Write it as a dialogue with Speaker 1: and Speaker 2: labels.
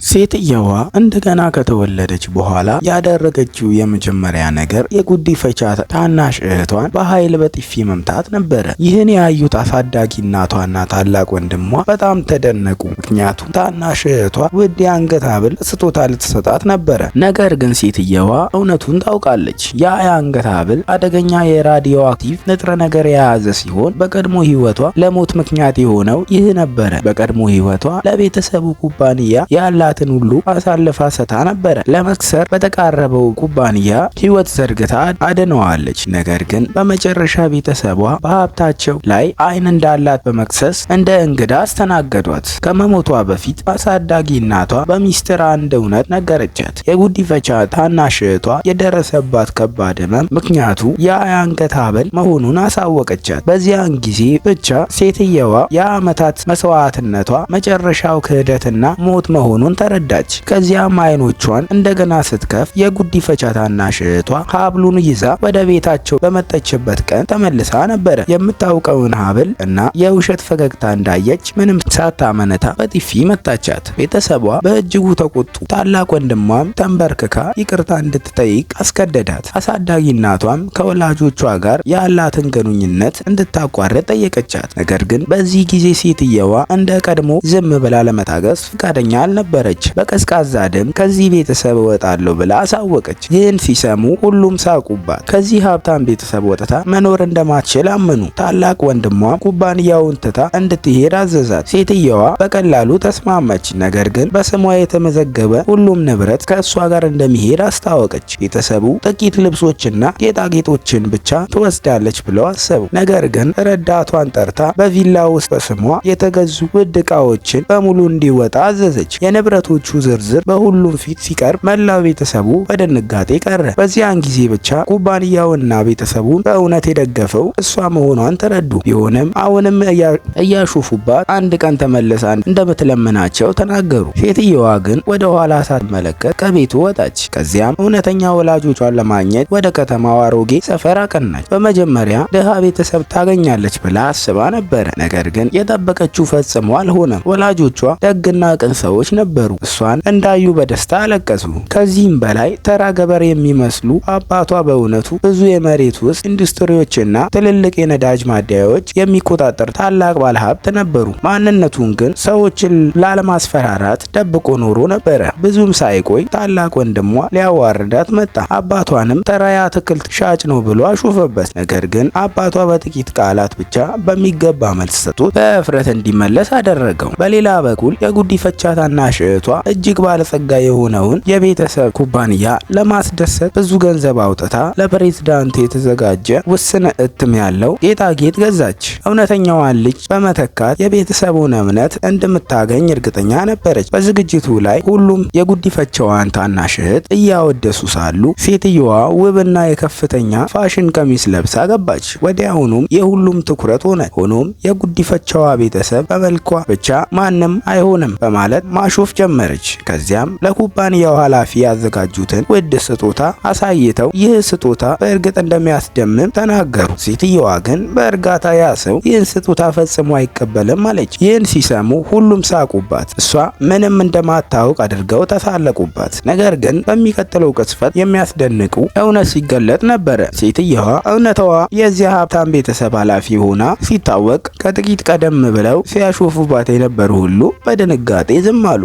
Speaker 1: ሴትየዋ እንደገና ከተወለደች በኋላ ያደረገችው የመጀመሪያ ነገር የጉዲፈቻ ታናሽ እህቷን በኃይል በጥፊ መምታት ነበረ። ይህን ያዩት አሳዳጊ እናቷና ታላቅ ወንድሟ በጣም ተደነቁ። ምክንያቱም ታናሽ እህቷ ውድ የአንገት ሐብል ስጦታ ልትሰጣት ነበረ። ነገር ግን ሴትየዋ እውነቱን ታውቃለች። ያ የአንገት ሐብል አደገኛ የራዲዮ አክቲቭ ንጥረ ነገር የያዘ ሲሆን በቀድሞ ሕይወቷ ለሞት ምክንያት የሆነው ይህ ነበረ። በቀድሞ ሕይወቷ ለቤተሰቡ ኩባንያ ያላትን ሁሉ አሳልፋ ሰታ ነበረ። ለመክሰር በተቃረበው ኩባንያ ሕይወት ዘርግታ አድነዋለች። ነገር ግን በመጨረሻ ቤተሰቧ በሀብታቸው ላይ ዓይን እንዳላት በመክሰስ እንደ እንግዳ አስተናገዷት። ከመሞቷ በፊት አሳዳጊ እናቷ በሚስጥር አንድ እውነት ነገረቻት። የጉዲፈቻ ታናሽ እህቷ የደረሰባት ከባድ ሕመም ምክንያቱ ያ የአንገት ሐብል መሆኑን አሳወቀቻት። በዚያን ጊዜ ብቻ ሴትየዋ የዓመታት መስዋዕትነቷ መጨረሻው ክህደትና ሞት መሆኑን ተረዳች። ከዚያም አይኖቿን እንደገና ስትከፍ የጉዲፈቻ ታናሽ እህቷ ሐብሉን ይዛ ወደ ቤታቸው በመጣችበት ቀን ተመልሳ ነበረ። የምታውቀውን ሐብል እና የውሸት ፈገግታ እንዳየች ምንም ሳታመነታ በጥፊ መታቻት። ቤተሰቧ በእጅጉ ተቆጡ። ታላቅ ወንድሟም ተንበርክካ ይቅርታ እንድትጠይቅ አስገደዳት። አሳዳጊ እናቷም ከወላጆቿ ጋር ያላትን ግንኙነት እንድታቋርጥ ጠየቀቻት። ነገር ግን በዚህ ጊዜ ሴትየዋ እንደ ቀድሞ ዝም ብላ ለመታገስ ፈቃደኛ አልነበረች። በቀዝቃዛ ደም ከዚህ ቤተሰብ እወጣለሁ ብላ አሳወቀች። ይህን ሲሰሙ ሁሉም ሳቁባት። ከዚህ ሀብታም ቤተሰብ ወጥታ መኖር እንደማትችል አመኑ። ታላቅ ወንድሟ ኩባንያውን ትታ እንድትሄድ አዘዛት። ሴትየዋ በቀላሉ ተስማማች። ነገር ግን በስሟ የተመዘገበ ሁሉም ንብረት ከእሷ ጋር እንደሚሄድ አስታወቀች። ቤተሰቡ ጥቂት ልብሶችና ጌጣጌጦችን ብቻ ትወስዳለች ብለው አሰቡ። ነገር ግን ረዳቷን ጠርታ በቪላ ውስጥ በስሟ የተገዙ ውድ ዕቃዎችን በሙሉ እንዲወጣ አዘዘች። የንብረቶቹ ዝርዝር በሁሉም ፊት ሲቀርብ መላው ቤተሰቡ በድንጋጤ ቀረ። በዚያን ጊዜ ብቻ ኩባንያውና ቤተሰቡን በእውነት የደገፈው እሷ መሆኗን ተረዱ። ቢሆንም አሁንም እያሾፉባት አንድ ቀን ተመልሳ እንደምትለምናቸው ተናገሩ። ሴትየዋ ግን ወደ ኋላ ሳትመለከት ከቤቱ ወጣች። ከዚያም እውነተኛ ወላጆቿን ለማግኘት ወደ ከተማው አሮጌ ሰፈር አቀናች። በመጀመሪያ ድሃ ቤተሰብ ታገኛለች ብላ አስባ ነበረ። ነገር ግን የጠበቀችው ፈጽሞ አልሆነም። ወላጆቿ ደግና ቅን ሰዎች ነበሩ። እሷን እንዳዩ በደስታ አለቀሱ። ከዚህም በላይ ተራ ገበሬ የሚመስሉ አባቷ በእውነቱ ብዙ የመሬት ውስጥ ኢንዱስትሪዎችና ትልልቅ የነዳጅ ማደያዎች የሚቆጣጠር ታላቅ ባለሀብት ነበሩ። ማንነቱን ግን ሰዎችን ላለማስፈራራት ደብቆ ኖሮ ነበረ። ብዙም ሳይቆይ ታላቅ ወንድሟ ሊያዋርዳት መጣ። አባቷንም ተራ የአትክልት ሻጭ ነው ብሎ አሾፈበት። ነገር ግን አባቷ በጥቂት ቃላት ብቻ በሚገባ መልስ ሰጥቶት በእፍረት እንዲመለስ አደረገው። በሌላ በኩል የጉዲፈቻ ታናሽ እህቷ እጅግ ባለጸጋ የሆነውን የቤተሰብ ኩባንያ ለማስደሰት ብዙ ገንዘብ አውጥታ ለፕሬዝዳንት የተዘጋጀ ውስን እትም ያለው ጌጣጌጥ ገዛች። እውነተኛዋን ልጅ በመተካት የቤተሰቡን እምነት እንደምታገኝ እርግጠኛ ነበረች። በዝግጅቱ ላይ ሁሉም የጉዲፈቻዋን ታናሽ እህት እያወደሱ ሳሉ ሴትየዋ ውብና የከፍተኛ ፋሽን ቀሚስ ለብሳ ገባች። ወዲያውኑም የሁሉም ትኩረት ሆነ። ሆኖም የጉዲፈቻዋ ቤተሰብ በመልኳ ብቻ ማንም አይሆንም በማለት ማሾፍ ጀመረች። ከዚያም ለኩባንያው ኃላፊ ያዘጋጁትን ውድ ስጦታ አሳይተው ይህ ስጦታ በእርግጥ እንደሚያስደምም ተናገሩ። ሴትየዋ ግን በእርጋታ ያ ሰው ይህን ስጦታ ፈጽሞ አይቀበልም አለች። ይህን ሲሰሙ ሁሉም ሳቁባት። እሷ ምንም እንደማታውቅ አድርገው ተሳለቁባት። ነገር ግን በሚቀጥለው ቅጽበት የሚያስደንቁ እውነት ሲገለጥ ነበረ። ሴትየዋ እውነታዋ የዚያ ሀብታም ቤተሰብ ኃላፊ ሆና ሲታወቅ ከጥቂት ቀደም ብለው ሲያሾፉባት የነበሩ ሁሉ በድንጋጤ ዝም አሉ።